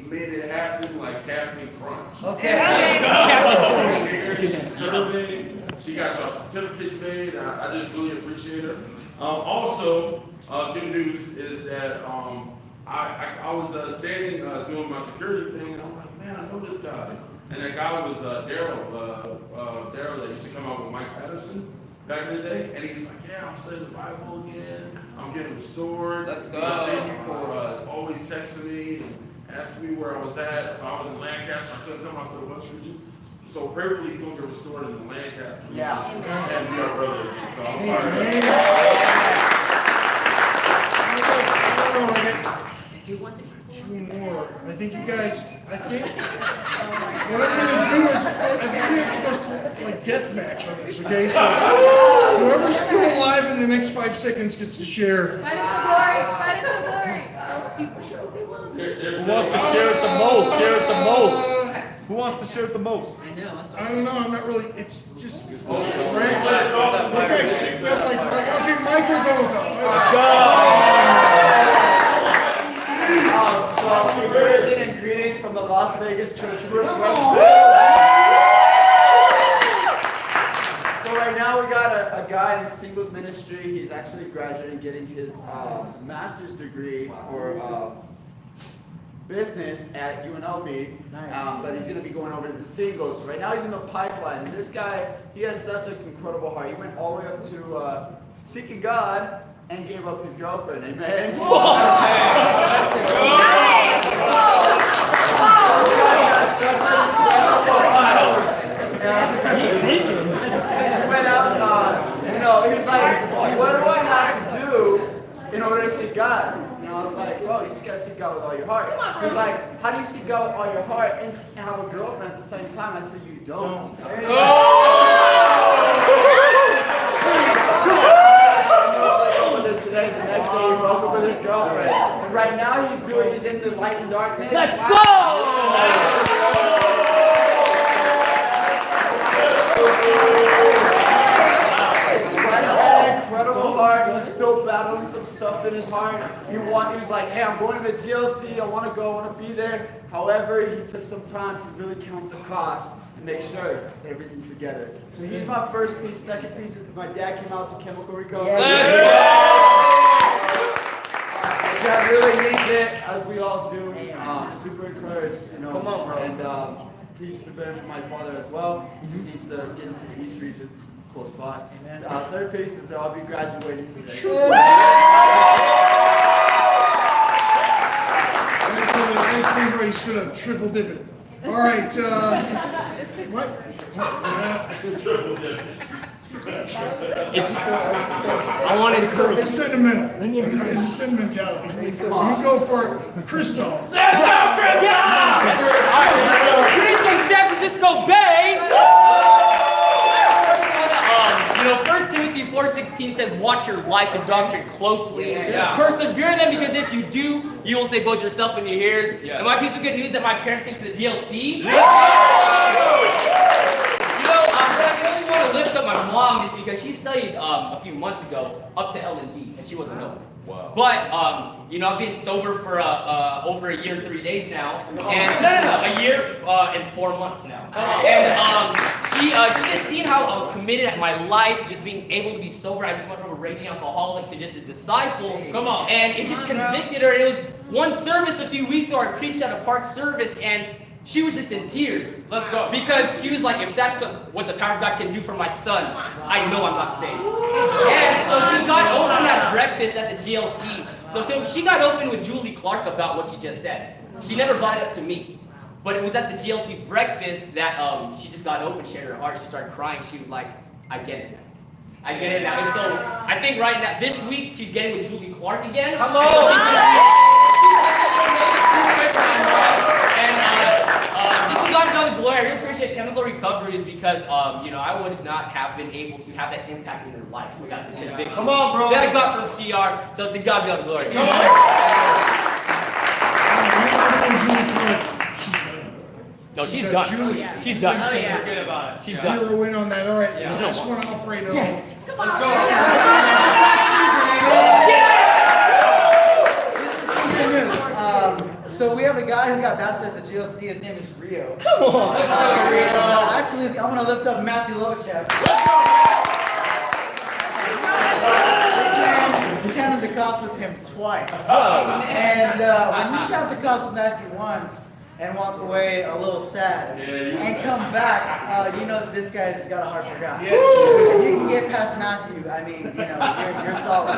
made it happen like Captain Crunch. Okay. She's serving. She got y'all certificates made. I just really appreciate her. Also, good news is that I was standing doing my security thing, and I'm like, man, I know this guy. And that guy was Daryl that used to come out with Mike Patterson back in the day. And he's like, yeah, I'm studying the Bible again. I'm getting restored. Let's go. Thank you for always texting me and asking me where I was at. I was in Lancaster. I couldn't come out to the West region. So prayerfully, he's going to get restored in Lancaster. Yeah. And be our brother again. So I'm fired up. Two more. I think you guys, what I'm going to do is, I think we have to go like death match on this, okay? So whoever's still alive in the next 5 seconds gets to share. Fight is the glory! Fight is the glory! Who wants to share it the most? Share it the most. Who wants to share it the most? I don't know, I'm not really, it's just French. Okay, Michael, go. Let's go! So, conversion and greetings from the Las Vegas Church Roof. So right now we got a guy in the singles ministry. He's actually graduating, getting his master's degree for business at UNLV. Nice. But he's going to be going over to the singles. So right now he's in the pipeline. And this guy, he has such an incredible heart. He went all the way up to seeking God and gave up his girlfriend. Amen. Went out, he was like, what do I have to do in order to seek God? And I was like, well, you just got to seek God with all your heart. He was like, how do you seek God with all your heart and have a girlfriend at the same time? I said, you don't. Today, the next day, he broke up with his girlfriend. And right now, he's in the light and darkness. Let's go! Incredible heart. He's still battling some stuff in his heart. He was like, hey, I'm going to the GLC. I want to go. I want to be there. However, he took some time to really count the cost and make sure that everything's together. So he's my first piece. Second piece is my dad came out to chemical recovery. Dad really needs it, as we all do. Super encouraged, Come on, bro. And he's preparing for my father as well. He just needs to get into the East region, close by. Third piece is that I'll be graduating today. Everybody stood up, triple dividend. All right, what? Triple dip. I wanted to. It's sentimental. It's a sentimentality. You go for Christoph. Let's go, Christoph! Greetings from San Francisco Bay! First Timothy 4:16 says, watch your life and doctrine closely. Persevere in them, because if you do, you will save both yourself and your hearers. And my piece of good news that my parents came to the GLC. I really want to lift up my mom is because she studied a few months ago up to L&D, and she wasn't know. Wow. But I've been sober for over a year and 3 days now, and a year and 4 months now. And she just seen how I was committed at my life, just being able to be sober. I just went from a raging alcoholic to just a disciple. Come on. And it just convicted her. It was one service a few weeks ago. I preached at a park service, and she was just in tears. Let's go. Because she was like, if that's what the power of God can do for my son, I know I'm not saved. And so she got open at breakfast at the GLC. So she got open with Julie Clark about what she just said. She never brought it up to me. But it was at the GLC breakfast that she just got open, shared her heart. She started crying. She was like, I get it now. I get it now. And so I think right now, this week, she's getting with Julie Clark again. Hello. Just to God be all the glory. I really appreciate chemical recoveries because, I would not have been able to have that impact in their life without the conviction. Come on, bro. That I got from CR. So to God be all the glory. No, she's done. She's done. Forget about it. She's done. Zero in on that. All right. Yeah. Next one, Alfredo. Yes. Come on. Let's go. So we have a guy who got baptized at the GLC. His name is Rio. Come on. Actually, I'm gonna lift up Matthew Lovachev. We counted the cost with him twice. And when you count the cost with Matthew once and walk away a little sad and come back, you know that this guy's got a heart for God. If you can get past Matthew, I mean, you know, you're solid.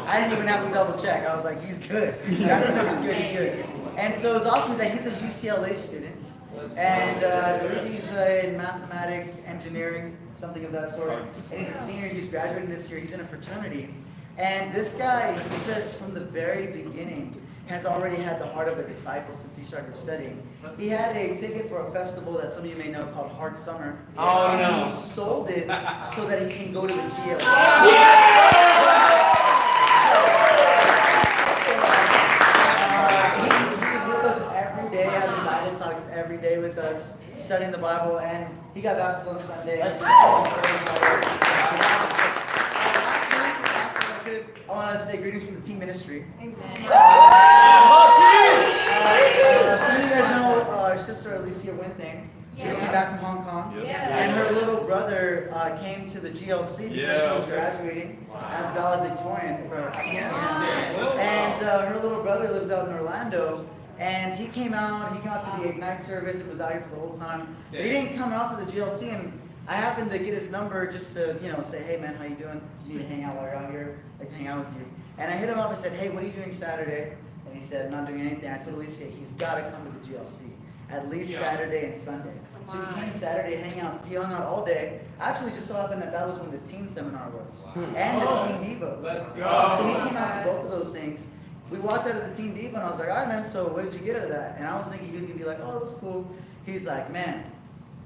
I didn't even have to double check. I was like, he's good. God says he's good, he's good. And so it was awesome that he's a UCLA student. And I believe he's in mathematics, engineering, something of that sort. And he's a senior, he's graduating this year, he's in a fraternity. And this guy, he just from the very beginning, has already had the heart of a disciple since he started studying. He had a ticket for a festival that some of you may know called Hard Summer. Oh, and no. he sold it so that he can go to the GLC. He was with us every day, having Bible talks every day with us, studying the Bible, and he got baptized on Sunday. I want to say greetings from the team ministry. Some of you guys know our sister Alicia Winthing. She just came back from Hong Kong. And her little brother came to the GLC because she was graduating as valedictorian for ICCM. And her little brother lives out in Orlando. And he came out to the Ignite service and was out here for the whole time. But he didn't come out to the GLC, and I happened to get his number just to, say, hey man, how you doing? You need to hang out while you're out here. I'd like to hang out with you. And I hit him up and said, hey, what are you doing Saturday? And he said, I'm not doing anything. I told Alicia, he's got to come to the GLC, at least Saturday and Sunday. So he came Saturday, he hung out all day. Actually, just so happened that was when the teen seminar was, and the Teen Diva. Let's go. So he came out to both of those things. We walked out of the Teen Diva, and I was like, all right, man, so what did you get out of that? And I was thinking he was going to be like, oh, it was cool. He's like, man,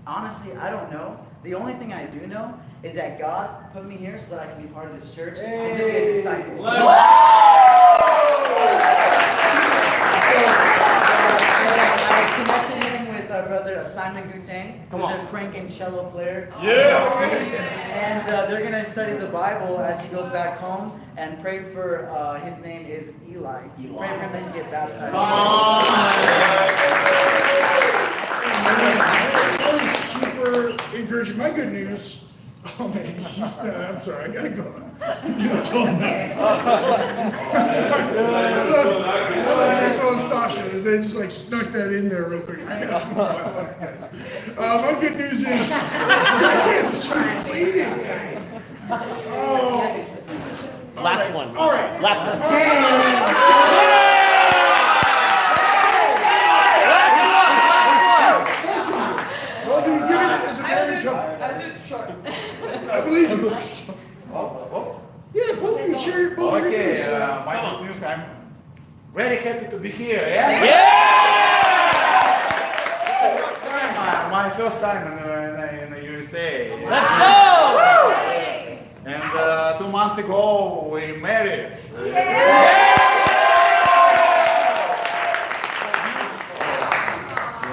honestly, I don't know. The only thing I do know is that God put me here so that I can be part of this church and to be a disciple. I connected him with our brother Simon Gutang, who's a cranking cello player. And they're going to study the Bible as he goes back home, and pray for, his name is Eli. Pray for him that he get baptized. That was super encouraging. My good news. Oh man, I'm sorry, I gotta go. Just hold on. I love Crystal and Sasha. They just like snuck that in there real quick. I gotta go. My good news is she's bleeding. Oh. Last one. All right. Last one. Both of you give it as a very couple. I'll do it short. I believe you. Yeah, both of you cheer both of you. Okay, my good news, I'm very happy to be here. Yeah? My first time in the USA. Let's go. And 2 months ago, we married.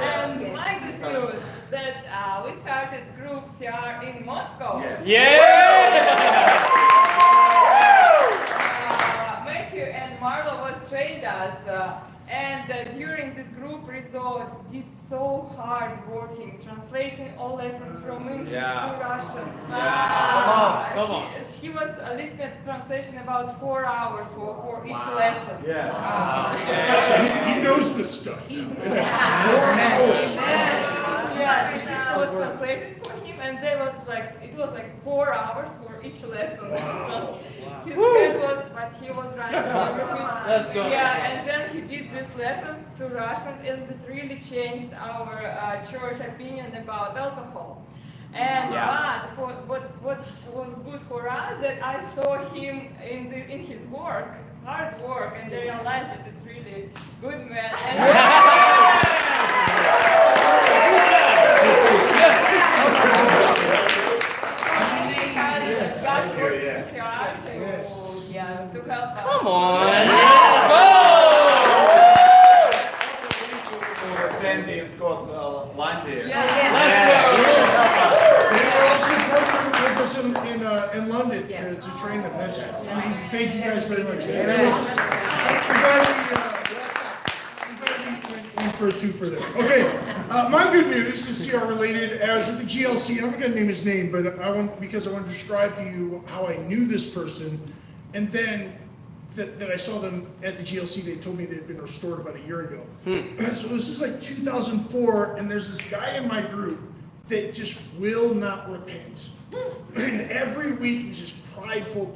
And my good news that we started group CR in Moscow. Matthew and Marlo was trained us, and during this group resort did so hard working, translating all lessons from English to Russian. Come on. She was listening to translation about 4 hours for each lesson. He knows this stuff. Yeah, this was translated for him, and it was like 4 hours for each lesson. His head was, but he was writing everything. Let's go. Yeah, and then he did these lessons to Russian, and it really changed our church opinion about alcohol. And but for what was good for us that I saw him in his work, hard work, and I realized that it's really good man. To help us. Come on. Let's go. Sandy in Scotland. They were also working with us in London to train them. That's amazing. Thank you guys very much. That was, in for a two for them. Okay, my good news is CR related. I was at the GLC. I'm not going to name his name, but because I want to describe to you how I knew this person, and then that I saw them at the GLC. They told me they had been restored about a year ago. So this is like 2004, and there's this guy in my group that just will not repent. And every week he's just prideful,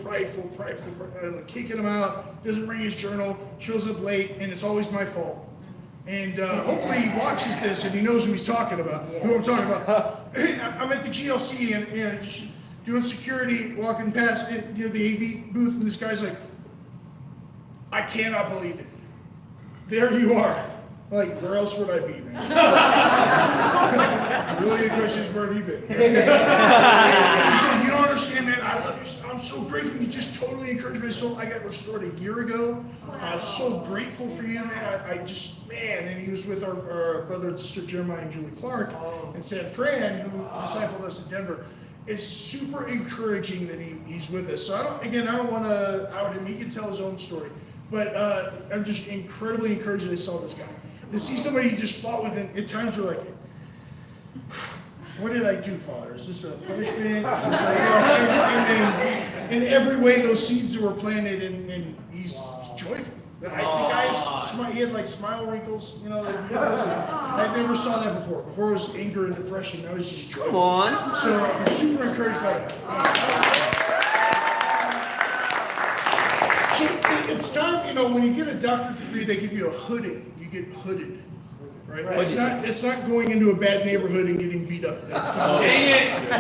kicking him out, doesn't bring his journal, shows up late, and it's always my fault. And hopefully he watches this and he knows who he's talking about, who I'm talking about. I'm at the GLC and just doing security, walking past it, the AV booth, and this guy's like, I cannot believe it. There you are. Like, where else would I be, man? Really good question is, where have you been? And he said, you don't understand, man, I love you. I'm so grateful. You just totally encouraged me. So I got restored a year ago. I was so grateful for you, man. I just, man, and he was with our brother and sister Jeremiah and Julie Clark and San Fran, who discipled us in Denver. It's super encouraging that he's with us. So I don't want to out him. He can tell his own story. But I'm just incredibly encouraged that I saw this guy. To see somebody you just fought with, and at times you're like, what did I do, Father? Is this a punishment? Is this and then in every way those seeds that were planted, and he's joyful. The guy, he had like smile wrinkles, I never saw that before. Before it was anger and depression, now he's just joyful. Come on. So I'm super encouraged by that. So it's time, when you get a doctorate degree, they give you a hooding. You get hooded, right? It's not going into a bad neighborhood and getting beat up. Dang it! I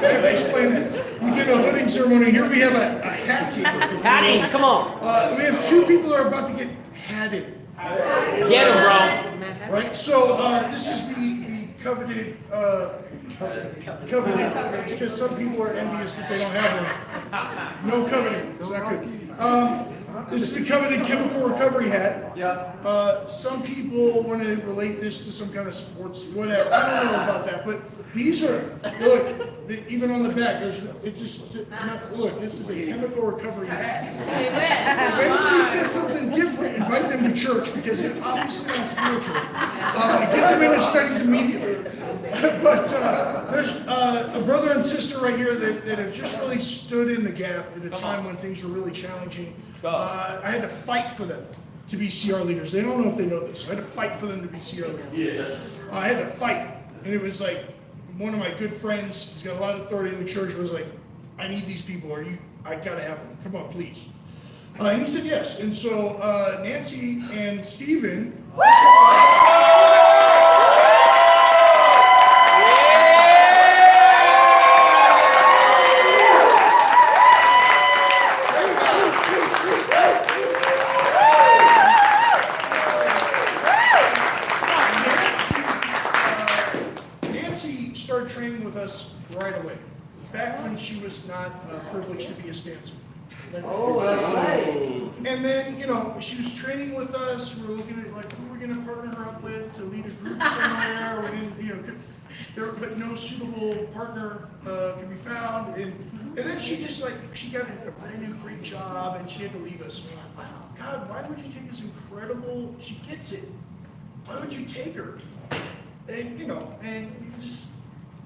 have to explain that. You get a hooding ceremony. Here we have a hat taker. Patty, come on. We have two people that are about to get hatted. Get him, bro. Right? So this is the coveted, because some people are envious that they don't have one. No coveting. It's not good. This is the coveted chemical recovery hat. Yeah. Some people want to relate this to some kind of sports, whatever. I don't know about that, but these are, look, even on the back, look, this is a chemical recovery hat. If anybody says something different, invite them to church, because it's obviously not spiritual. Get them into studies immediately. But there's a brother and sister right here that have just really stood in the gap at a time when things were really challenging. I had to fight for them to be CR leaders. They don't know if they know this. I had to fight for them to be CR leaders. Yeah. I had to fight. And it was like, one of my good friends, he's got a lot of authority in the church, was like, I need these people. I gotta have them. Come on, please. And he said yes. And so Nancy and Stephen. Training with us right away, back when she was not privileged to be a Stancil. Oh, that's right. And then, she was training with us. We were looking at who we're going to partner her up with to lead a group somewhere. But no suitable partner could be found. And then she just she got a brand new great job, and she had to leave us. And we're like, wow, God, why would you take this incredible? She gets it. Why would you take her? And and you just.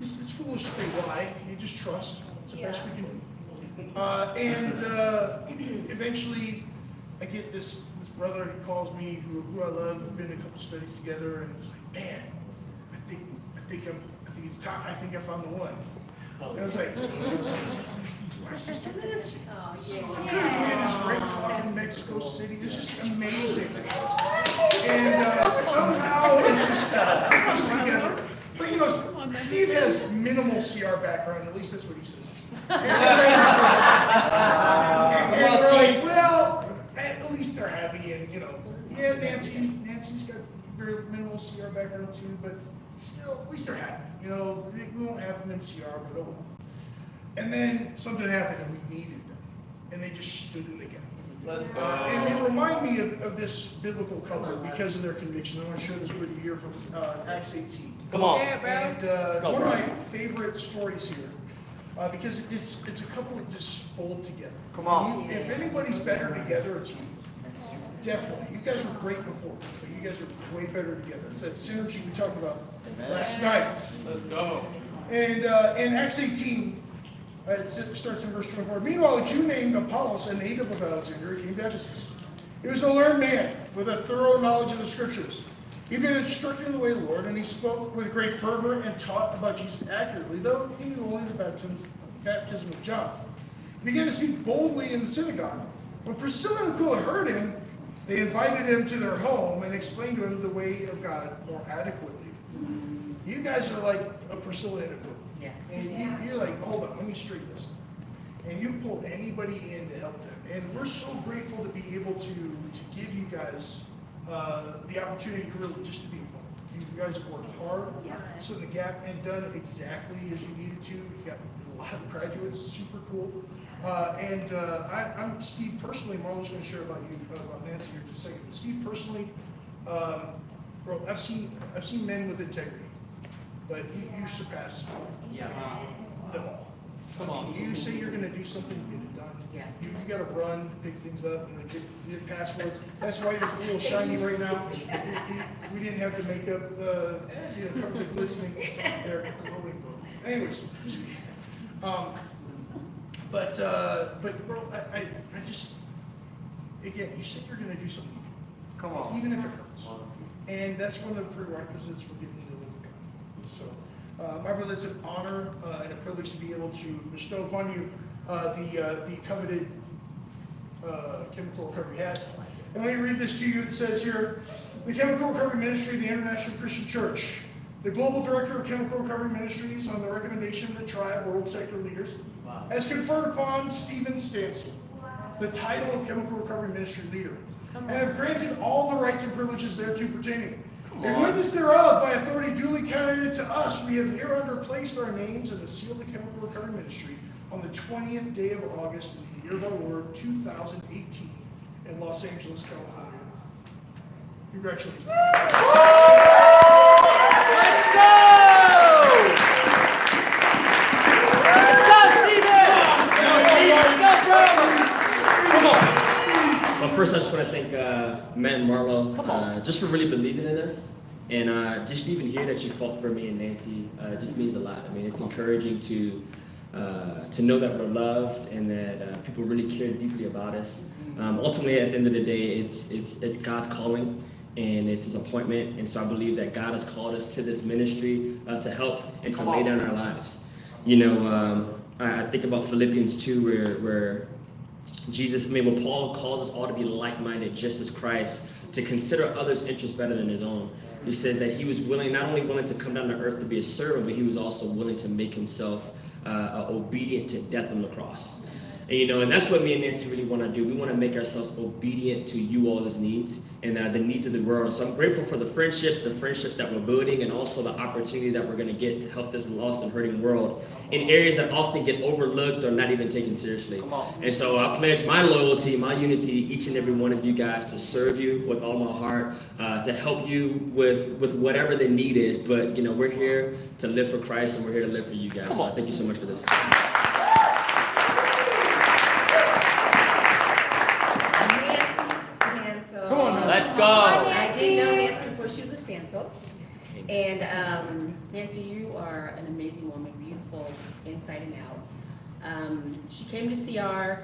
It's foolish to say why. You just trust. It's the best we can do. And eventually, I get this brother who calls me, who I love. We've been in a couple studies together, and it's like, man, I think it's time. I think I found the one. And I was like, he's my sister Nancy. Man, it's great talk in Mexico City. It's just amazing. And somehow it just comes together. But Steve has minimal CR background, at least that's what he says. And we're like, well, at least they're happy, and Nancy's got very minimal CR background too, but still, at least they're happy. We won't have them in CR, but oh. And then something happened, and we needed them, and they just stood in the gap. Let's go. And they remind me of this biblical couple because of their conviction. I want to share this with you here from Acts 18. Come on. And one of my favorite stories here, because it's a couple that just hold together. Come on. If anybody's better together, it's you. definitely. You guys were great before, but you guys are way better together. It's that synergy we talked about last night. Let's go. And in Acts 18, it starts in verse 24. Meanwhile, a Jew named Apollos, a native of Alexandria, came to Ephesus. He was a learned man with a thorough knowledge of the Scriptures. He'd been instructed in the way of the Lord, and he spoke with great fervor and taught about Jesus accurately, though he knew only the baptism of John. He began to speak boldly in the synagogue. When Priscilla and Aquila heard him, they invited him to their home and explained to him the way of God more adequately. You guys are like a Priscilla and Aquila. Yeah. And you're like, hold on, let me straighten this. And you pull anybody in to help them. And we're so grateful to be able to give you guys the opportunity to really just to be involved. You guys have worked hard, stood in the gap, and done exactly as you needed to. You got a lot of graduates, super cool. I'm Steve personally. Marlo's going to share about you, about Nancy here in just a second. But Steve personally, bro, I've seen men with integrity, but you surpass them all. Come on. You say you're going to do something, you get it done. Yeah. You got to run, pick things up, and get passwords. That's why you're a little shiny right now. We didn't have the makeup, cover the glistening there. Anyways, but bro, I just, again, you said you're going to do something. Come on. Even if it hurts. And that's one of the prerequisites for getting to live with God. So, my brother, it's an honor and a privilege to be able to bestow upon you the coveted chemical recovery hat. And let me read this to you. It says here, the Chemical Recovery Ministry of the International Christian Church, the Global Director of Chemical Recovery Ministries, on the recommendation of the Tribe World Sector Leaders, has conferred upon Stephen Stancil the title of Chemical Recovery Ministry Leader, and have granted all the rights and privileges thereto pertaining. In witness thereof, by authority duly counted to us, we have hereunder placed our names in the seal of the Chemical Recovery Ministry on the 20th day of August in the year of our Lord 2018 in Los Angeles, California. Congratulations. Let's go! Let's go, Steven! Let's go, bro! Come on. Well, first, I just want to thank Matt and Marlo just for really believing in us. And just even hear that you fought for me and Nancy just means a lot. I mean, it's encouraging to know that we're loved and that people really care deeply about us. Ultimately, at the end of the day, it's God's calling and it's His appointment. And so I believe that God has called us to this ministry to help and to lay down our lives. You know, I think about Philippians 2 where Jesus, where Paul calls us all to be like-minded, just as Christ, to consider others' interests better than his own. He says that he was willing, not only willing to come down to earth to be a servant, but he was also willing to make himself obedient to death on the cross. And that's what me and Nancy really want to do. We want to make ourselves obedient to you all's needs and the needs of the world. So I'm grateful for the friendships that we're building, and also the opportunity that we're going to get to help this lost and hurting world in areas that often get overlooked or not even taken seriously. And so I pledge my loyalty, my unity, each and every one of you guys, to serve you with all my heart, to help you with whatever the need is. But we're here to live for Christ, and we're here to live for you guys. So thank you so much for this. Come on now. Let's go. I did know Nancy before she was a Stancil. And Nancy, you are an amazing woman, beautiful inside and out. She came to CR,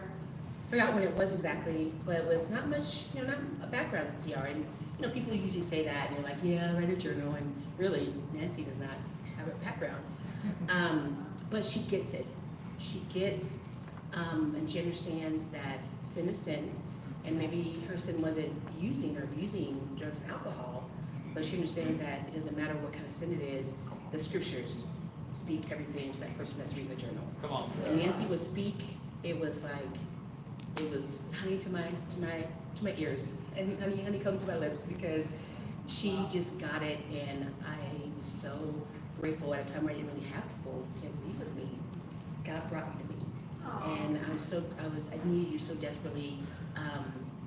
forgot when it was exactly, but with not much, not a background in CR. And people usually say that, and you're like, yeah, write a journal. And really, Nancy does not have a background. But she gets it. She gets, and she understands that sin is sin. And maybe her sin wasn't using or abusing drugs and alcohol, but she understands that it doesn't matter what kind of sin it is, the scriptures speak everything to that person that's reading the journal. Come on. And Nancy would speak, it was honey to my ears, and honey come to my lips, because she just got it, and I was so grateful at a time where I didn't really have people to be with me. God brought me to me. And I needed you so desperately.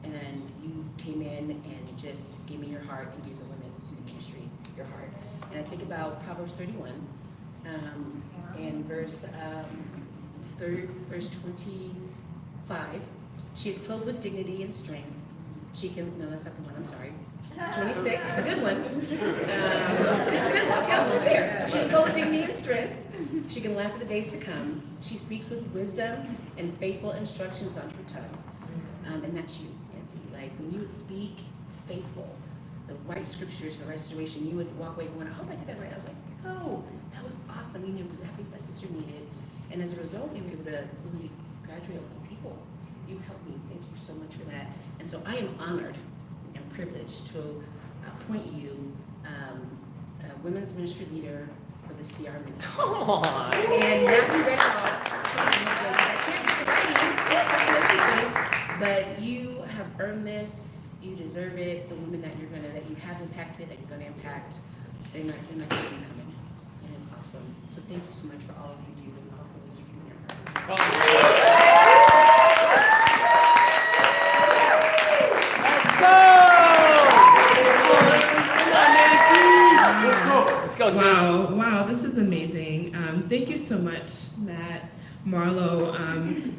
And then you came in and just gave me your heart and gave the women in the ministry your heart. And I think about Proverbs 31, and verse 25. She is clothed with dignity and strength. She can, no, that's not the one, I'm sorry. 26, it's a good one. It is a good one, okay, I'll start there. She's full of dignity and strength. She can laugh at the days to come. She speaks with wisdom and faithful instructions on her tongue. And that's you, Nancy. Like, when you would speak faithful, the right scriptures for the right situation, you would walk away going, I hope I did that right. I was like, oh, that was awesome. You knew exactly what that sister needed. And as a result, you were able to really graduate a lot of people. You helped me. Thank you so much for that. And so I am honored and privileged to appoint you women's ministry leader for the CR ministry. Come on. And Matthew read it all. I can't do the writing, but you have earned this. You deserve it. The women that you have impacted, that you're gonna impact, they're not just coming. And it's awesome. So thank you so much for all of you do and all that you do in your heart. Let's go, sis. Wow, this is amazing. Thank you so much, Matt, Marlo.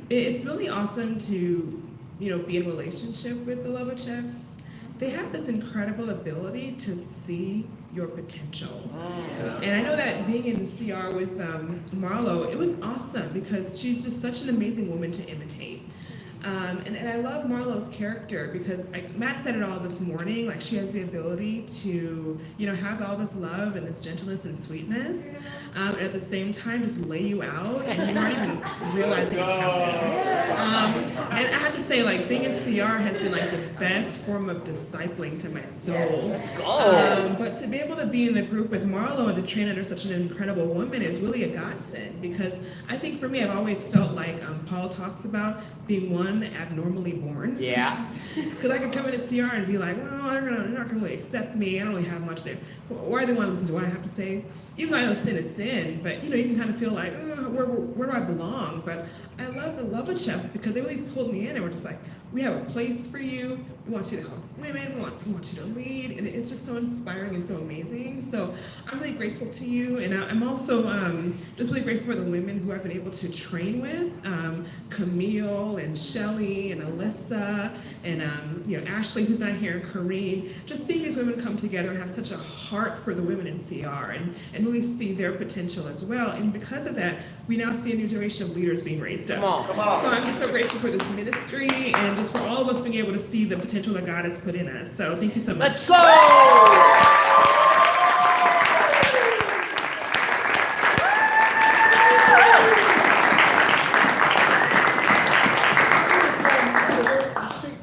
It's really awesome to, be in relationship with the Lovachefs. They have this incredible ability to see your potential. And I know that being in CR with Marlo, it was awesome because she's just such an amazing woman to imitate. And I love Marlo's character because Matt said it all this morning, like she has the ability to, have all this love and this gentleness and sweetness, and at the same time just lay you out and you're not even realizing it's happening. And I have to say, like, being in CR has been like the best form of discipling to my soul. Let's go. But to be able to be in the group with Marlo and to train under such an incredible woman is really a godsend because I think for me, I've always felt like Paul talks about being one abnormally born. Yeah. Because I could come into CR and be like, well, they're not gonna really accept me. I don't really have much there. Why do they want to listen to what I have to say? Even though I know sin is sin, but you can kind of feel like, where do I belong? But I love the Lovachefs because they really pulled me in and were just like, we have a place for you. We want you to help women. We want you to lead. And it's just so inspiring and so amazing. So I'm really grateful to you. And I'm also just really grateful for the women who I've been able to train with. Camille and Shelly and Alyssa and Ashley, who's not here, and Kareen. Just seeing these women come together and have such a heart for the women in CR and really see their potential as well. And because of that, we now see a new generation of leaders being raised up. Come on. So I'm just so grateful for this ministry and just for all of us being able to see the potential that God has put in us. So thank you so much. Let's go!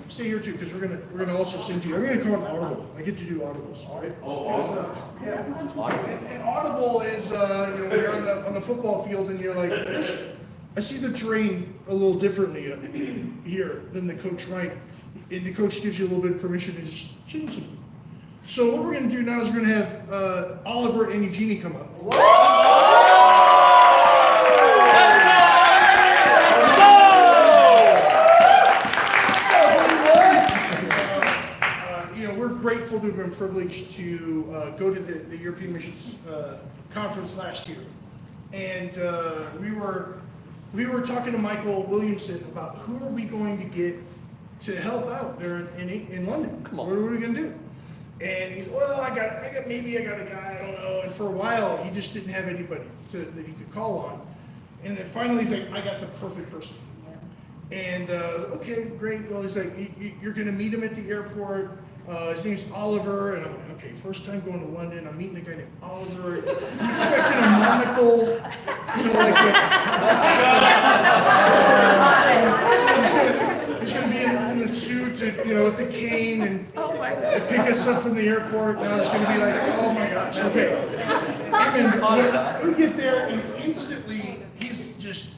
Stay here too, because we're gonna also sing to you. I'm gonna call it audible. I get to do audibles, all right? Oh, awesome. Yeah. And audible is when you're on the football field and you're like, I see the terrain a little differently here than the coach right, and the coach gives you a little bit of permission to just change something. So what we're gonna do now is we're gonna have Oliver and Eugenie come up. We're grateful to have been privileged to go to the European Missions Conference last year. And we were talking to Michael Williamson about who are we going to get to help out there in London. Come on. What are we going to do? And he's, well, I got a guy, I don't know. And for a while, he just didn't have anybody that he could call on. And then finally, he's like, I got the perfect person. And okay, great. Well, he's like, you're going to meet him at the airport. His name's Oliver, and I'm like, okay, first time going to London, I'm meeting a guy named Oliver. I'm expecting a monocle, like he's gonna be in the suit, and, with the cane, and pick us up from the airport. Now it's gonna be like, oh my gosh, okay. And we get there, and instantly he's just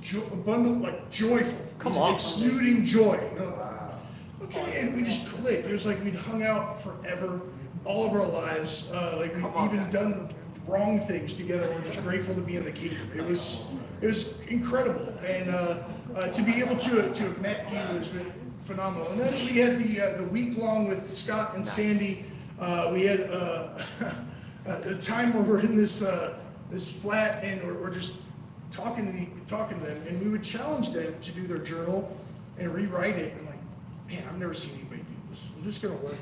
joyful. Come He's on. exuding joy. Okay, and we just clicked. It was like we'd hung out forever, all of our lives. Like we'd even done wrong things together. We're just grateful to be in the kingdom. It was incredible, and to be able to have met you has been phenomenal. And then we had the week long with Scott and Sandy. We had a time where we're in this flat and we're just talking to them, and we would challenge them to do their journal and rewrite it. And like, man, I've never seen anybody do Is this gonna work?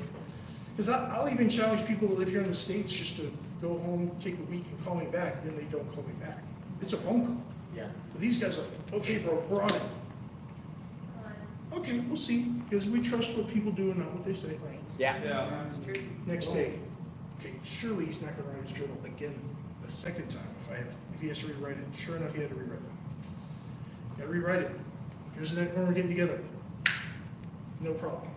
Because I'll even challenge people that live here in the States just to go home, take a week and call me back, then they don't call me back. It's a phone call. Yeah. But these guys are like, okay, bro, we're on it. Okay, we'll see, because we trust what people do and not what they say. Right. Yeah. Next day, okay, surely he's not gonna write his journal again a second time if he has to rewrite it. Sure enough, he had to rewrite it. Gotta rewrite it. Here's the next one we're getting together. No problem.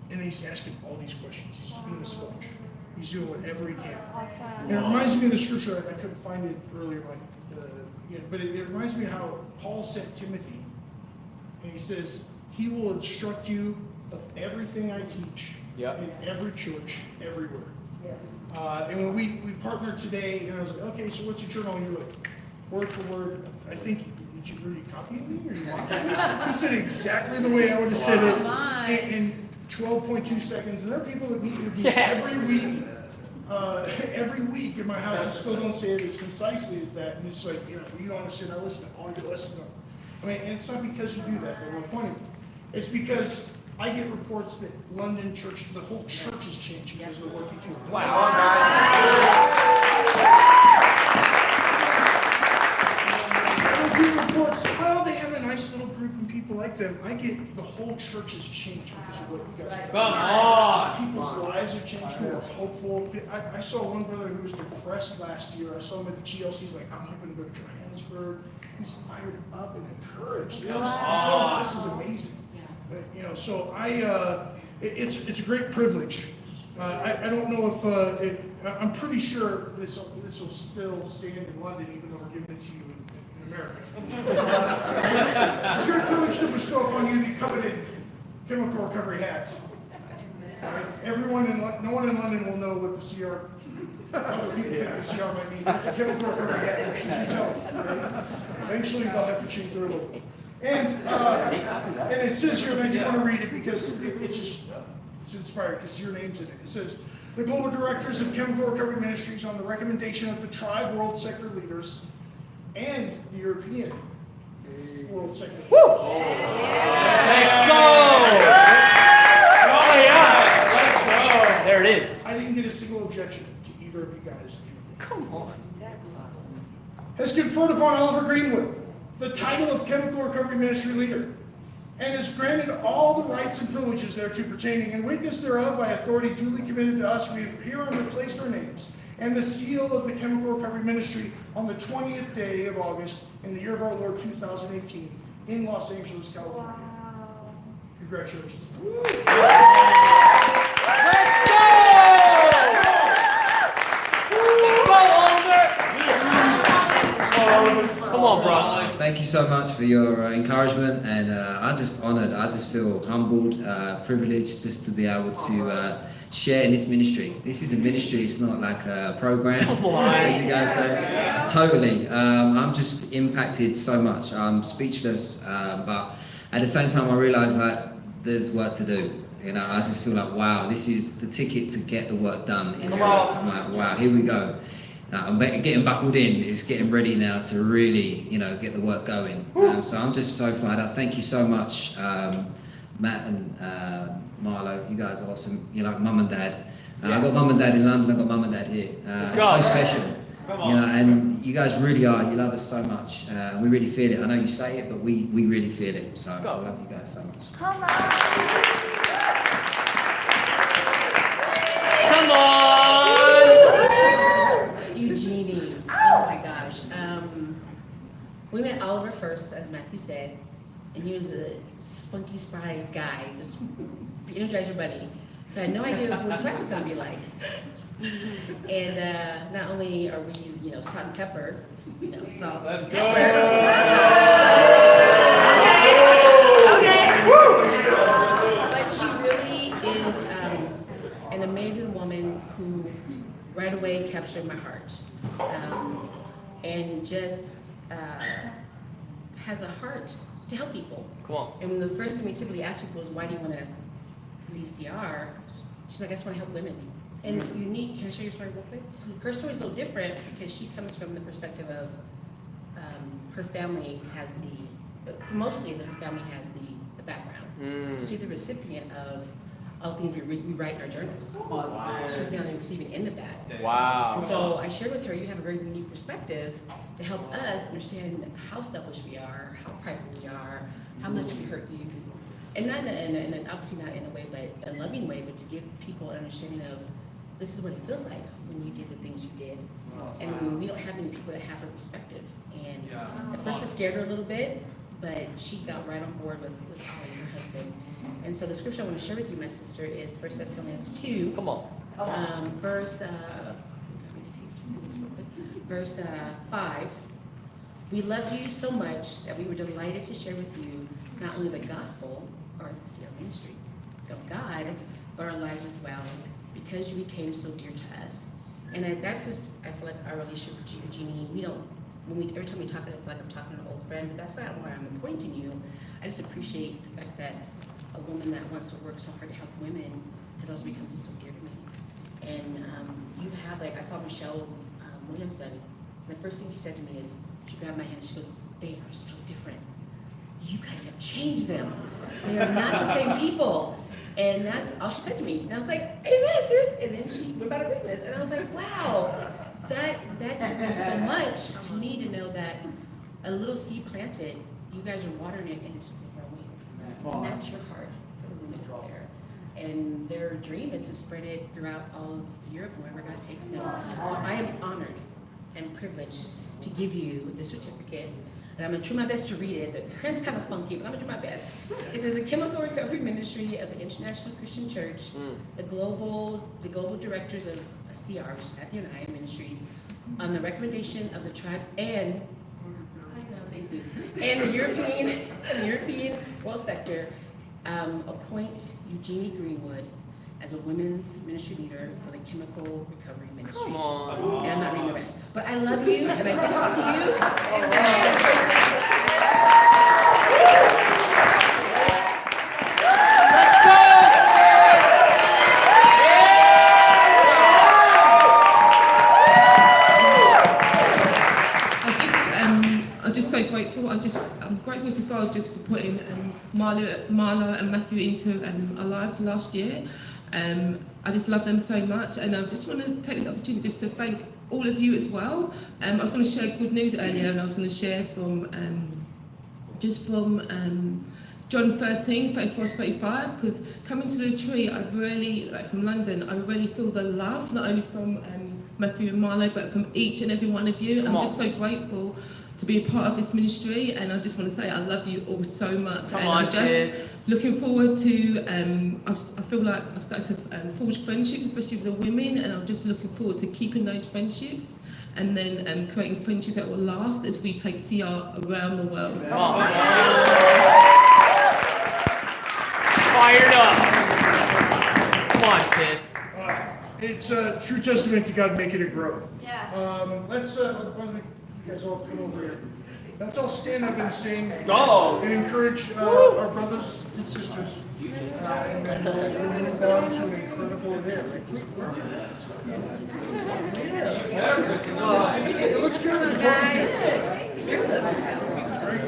And then he's asking all these questions. He's just being a sponge. He's doing whatever he can. And it reminds me of the scripture, I couldn't find it earlier, but it reminds me of how Paul sent Timothy. And he says, he will instruct you of everything I teach in every church, everywhere. And when we partnered today, and I was like, okay, so what's your journal? And you're like, word for word, I think, did you really copy me or you want me? He said exactly the way I would have said it in 12.2 seconds. And there are people that meet with me every week in my house and still don't say it as concisely as that. And it's like, you don't understand, I listen to all your lessons. I mean, and it's not because you do that, but we're pointing. It's because I get reports that London church, the whole church has changed because of the work you do. Wow. I get reports, well, they have a nice little group and people like them. I get the whole church has changed because of what you guys have done. Come on. People's lives have changed, more hopeful. I saw one brother who was depressed last year. I saw him at the GLC. He's like, I'm hoping to go to Johannesburg. He's fired up and encouraged. This is amazing. So it's a great privilege. I don't know if I'm pretty sure this will still stand in London, even though we're giving it to you in America. It's a great privilege to bestow upon you the coveted chemical recovery hats. Right? No one in London will know what the CR. Other people think the CR might mean. It's a chemical recovery hat. Should you tell them? Right? Eventually, they'll have to change their logo. And it says here, and I do want to read it because it's inspired because your name's in it. It says, the global directors of Chemical Recovery Ministries, on the recommendation of the Tribe World Sector leaders and the European World Sector leaders. Let's go! Oh yeah! Let's go! There it is. I didn't get a single objection to either of you guys. Come on. Has conferred upon Oliver Greenwood the title of Chemical Recovery Ministry Leader, and has granted all the rights and privileges thereto pertaining, in witness thereof by authority duly committed to us, we have hereunto placed our names and the seal of the Chemical Recovery Ministry on the 20th day of August in the year of our Lord 2018 in Los Angeles, California. Wow. Congratulations. Let's go! Come on, bro. Thank you so much for your encouragement, and I'm just honored. I just feel humbled, privileged just to be able to share in this ministry. This is a ministry, it's not like a program, as you guys say. Totally. I'm just impacted so much. I'm speechless, but at the same time I realize that there's work to do. I just feel like, wow, this is the ticket to get the work done. I'm like, wow, here we go. I'm getting buckled in. It's getting ready now to really, get the work going. So I'm just so fired up. Thank you so much, Matt and Marlo. You guys are awesome. You're like mum and dad. I've got mum and dad in London. I've got mum and dad here. It's so special. And you guys really are. You love us so much. We really feel it. I know you say it, but we really feel it. So I love you guys so much. Come on. Come on! Eugenie. Oh my gosh. We met Oliver first, as Matthew said, and he was a spunky, spry guy, just energize your buddy. So I had no idea what his wife was going to be like. And not only are we, salt and pepper, salt. Let's and go! But she really is an amazing woman who right away captured my heart. And just has a heart to help people. Come on. And the first thing we typically ask people is, why do you want to lead CR? She's like, I just want to help women. And unique, can I share your story real quick? Her story is a little different because she comes from the perspective of her family has mostly that her family has the background. She's the recipient of all the things we write in our journals. She's been on the receiving end of that. Wow. And so I shared with her, you have a very unique perspective to help us understand how selfish we are, how prideful we are, how much we hurt you. And not obviously not in a way, but a loving way, but to give people an understanding of this is what it feels like when you did the things you did. And we don't have many people that have her perspective. And at first it scared her a little bit, but she got right on board with Ollie, her husband. And so the scripture I want to share with you, my sister, is 1 Thessalonians 2. Come on. Verse 5. We loved you so much that we were delighted to share with you not only the gospel or the CR ministry of God, but our lives as well, because you became so dear to us. And that's just, I feel like our relationship with you, Eugenie, we don't, every time we talk, I feel like I'm talking to an old friend, but that's not why I'm appointing you. I just appreciate the fact that a woman that wants to work so hard to help women has also become so dear to me. And you have, like, I saw Michelle Williamson, the first thing she said to me is, she grabbed my hand and she goes, they are so different. You guys have changed them. They are not the same people. And that's all she said to me. And I was like, amen, sis. And then she went about her business. And I was like, wow, that just meant so much to me to know that a little seed planted, you guys are watering it and it's growing. And that's your heart for the women out there. And their dream is to spread it throughout all of Europe, wherever God takes them. So I am honored and privileged to give you the certificate. And I'm going to try my best to read it. The print's kind of funky, but I'm going to do my best. It says, the Chemical Recovery Ministry of the International Christian Church, the global directors of CR, which is Matthew and I Ministries, on the recommendation of the tribe and the European World Sector, appoint Eugenie Greenwood as a women's ministry leader for the Chemical Recovery Ministry. Come on. And I'm not reading the rest. But I love you, and I give this to you. And I'm just so grateful. I'm grateful to God just for putting Marla and Matthew into our lives last year. I just love them so much, and I just want to take this opportunity just to thank all of you as well. I was going to share good news earlier, and I was going to share from John 13, 34 to 35, because coming to the tree, I really, like from London, I really feel the love, not only from Matthew and Marlo, but from each and every one of you. I'm just so grateful to be a part of this ministry, and I just want to say I love you all so much. I'm just looking forward to, I feel like I've started to forge friendships, especially with the women, and I'm just looking forward to keeping those friendships and then creating friendships that will last as we take CR around the world. Fired up. Come on, sis. It's a true testament to God making it grow. Yeah. Let's, why don't you guys all come over here. Let's all stand up and sing. Go. And encourage our brothers and sisters. And then we'll move on to an incredible event. It looks good. That's great.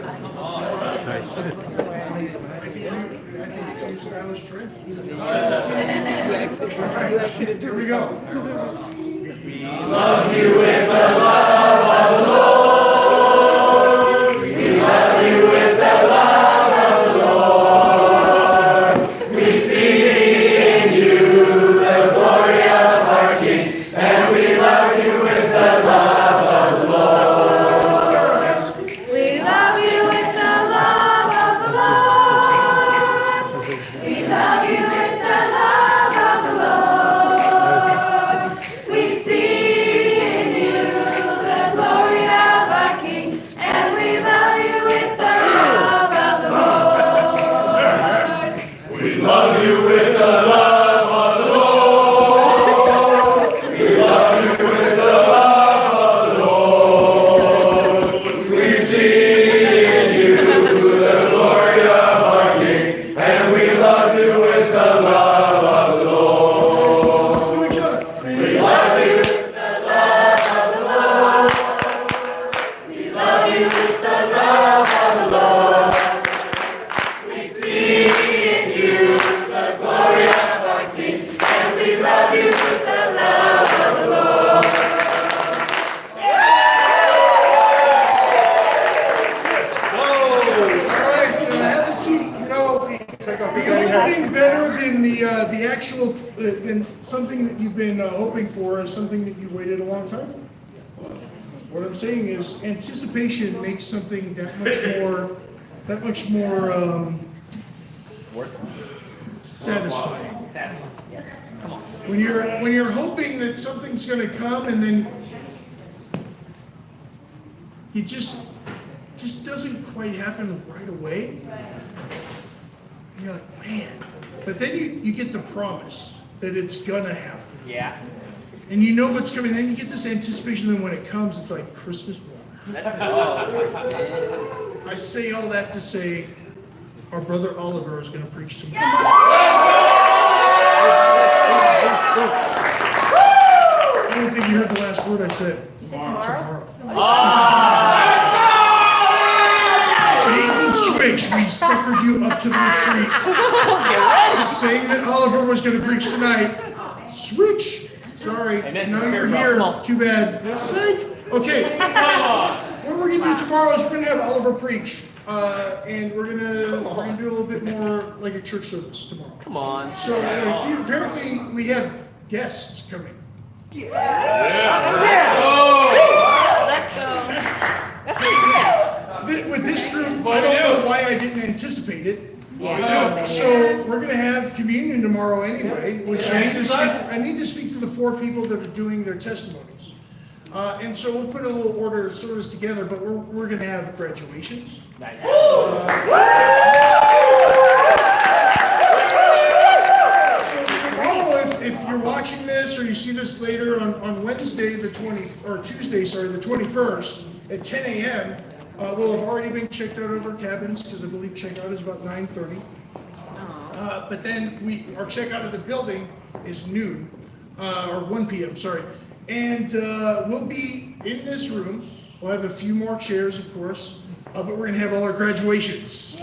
Some stylish trims. Here we go. We love you with the love of the Lord. We love you with the love of the Lord. We see in you the glory of our King, and we love you with the love of the Lord. We love you with the love of the Lord. We love you with the love of the Lord. We see in you the glory of our King, and we love you with the love of the Lord. We love you with the love of the Lord. We love you with and something that you've been hoping for is something that you waited a long time for. What I'm saying is anticipation makes something that much more satisfying. Come on. When you're hoping that something's going to come and then it just doesn't quite happen right away. And you're like, man. But then you get the promise that it's gonna happen. Yeah. And you know what's coming. Then you get this anticipation. Then when it comes, it's like Christmas morning. I say all that to say, our brother Oliver is going to preach tomorrow. I don't think you heard the last word I said. You said tomorrow? Bait and switch, we suckered you up to the retreat. Saying that Oliver was going to preach tonight. Switch. Sorry. Now you're here. Too bad. Psych. Okay. What we're going to do tomorrow is we're going to have Oliver preach. And we're gonna do a little bit more like a church service tomorrow. Come on. So apparently we have guests coming. With this group, I don't know why I didn't anticipate it. So we're gonna have communion tomorrow anyway, which I need to speak to the 4 people that are doing their testimonies. And so we'll put a little order of service together, but we're gonna have graduations. Nice. So tomorrow, if you're watching this or you see this later on Wednesday, Tuesday, the 21st at 10 a.m., we'll have already been checked out of our cabins because I believe checkout is about 9:30. But then our checkout of the building is noon, or 1 p.m. Sorry, and we'll be in this room. We'll have a few more chairs, of course, but we're gonna have all our graduations.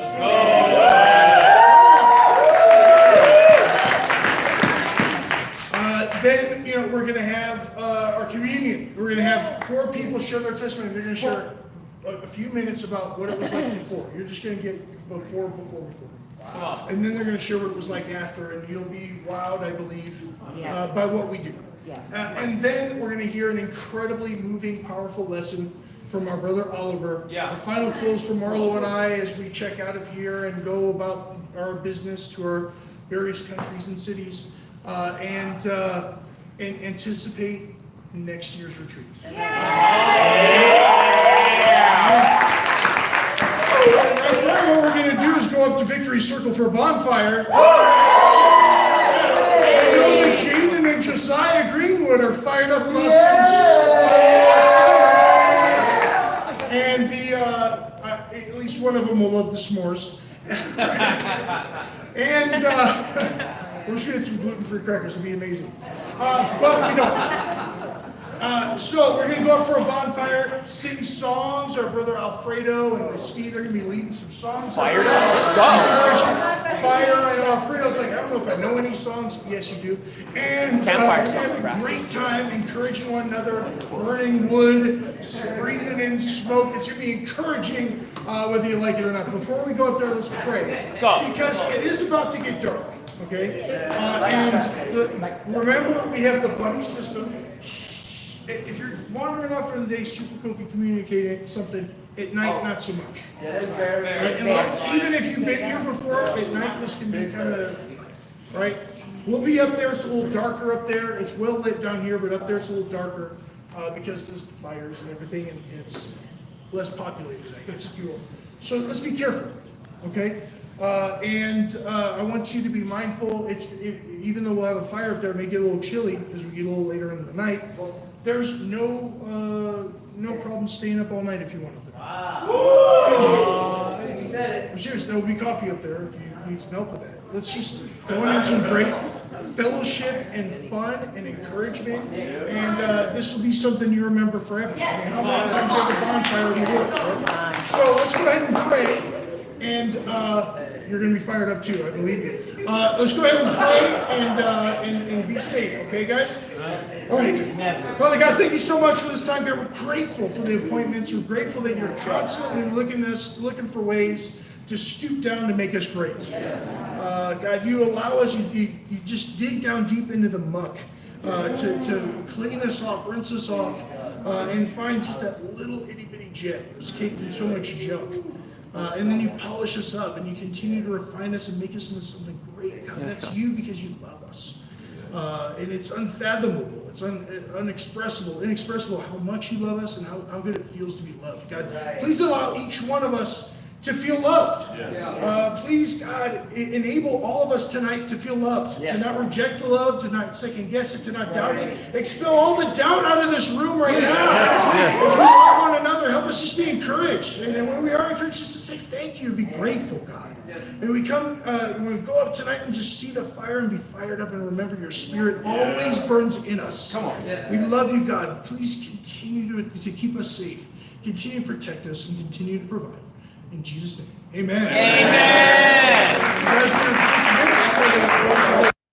Then we're gonna have our communion. We're gonna have 4 people share their testimony. They're gonna share a few minutes about what it was like before. You're just gonna get before. And then they're gonna share what it was like after, and you'll be wowed, I believe, by what we do. And then we're gonna hear an incredibly moving, powerful lesson from our brother Oliver. A final close from Marlo and I as we check out of here and go about our business to our various countries and cities, and anticipate next year's retreat. Right now, what we're going to do is go up to Victory Circle for a bonfire. I know that Jaden and Josiah Greenwood are fired up about some and at least one of them will love the s'mores. And we're just going to get some gluten-free crackers. It'll be amazing. But we don't. So we're going to go up for a bonfire, sing songs. Our brother Alfredo and Steve, they're going to be leading some songs. Fired up. Let's go. Fire. I know Alfredo's like, I don't know if I know any songs. Yes, you do. And Campfire we're going to have a great time encouraging one another, burning wood, breathing in smoke. It's going to be encouraging whether you like it or not. Before we go up there, let's pray. Let's go. Because it is about to get dark. Okay? Remember, we have the buddy system. If you're wandering off during the day, super cool if you communicate something. At night, not so much. Even if you've been here before, at night this can be kind of, right? We'll be up there, it's a little darker up there. It's well lit down here, but up there it's a little darker because there's the fires and everything, and it's less populated, I guess, if you will. So let's be careful, okay? And I want you to be mindful. Even though we'll have a fire up there, it may get a little chilly as we get a little later into the night. There's no problem staying up all night if you want to. Seriously, there will be coffee up there if you need some help with that. Let's just go and have some great fellowship and fun and encouragement, and this will be something you remember forever. How many times you have a bonfire in the woods, right? So let's go ahead and pray, and you're going to be fired up too, I believe you. Let's go ahead and pray and be safe, okay, guys? All right. Father God, thank you so much for this time here. We're grateful for the appointments. We're grateful that you're constantly looking for ways to stoop down to make us great. God, you allow us, you just dig down deep into the muck to clean us off, rinse us off, and find just that little itty bitty gem that's caked in so much junk. And then you polish us up and you continue to refine us and make us into something great. God, that's you because you love us. And it's unfathomable, it's inexpressible how much you love us and how good it feels to be loved. God, please allow each one of us to feel loved. Please, God, enable all of us tonight to feel loved, to not reject the love, to not second guess it, to not doubt it. Expel all the doubt out of this room right now. As we love one another, help us just be encouraged. And when we are encouraged, just to say thank you, be grateful, God. May we come, when we go up tonight and just see the fire and be fired up and remember your spirit always burns in us. Come on. We love you, God. Please continue to keep us safe. Continue to protect us and continue to provide. In Jesus' name, amen. Amen.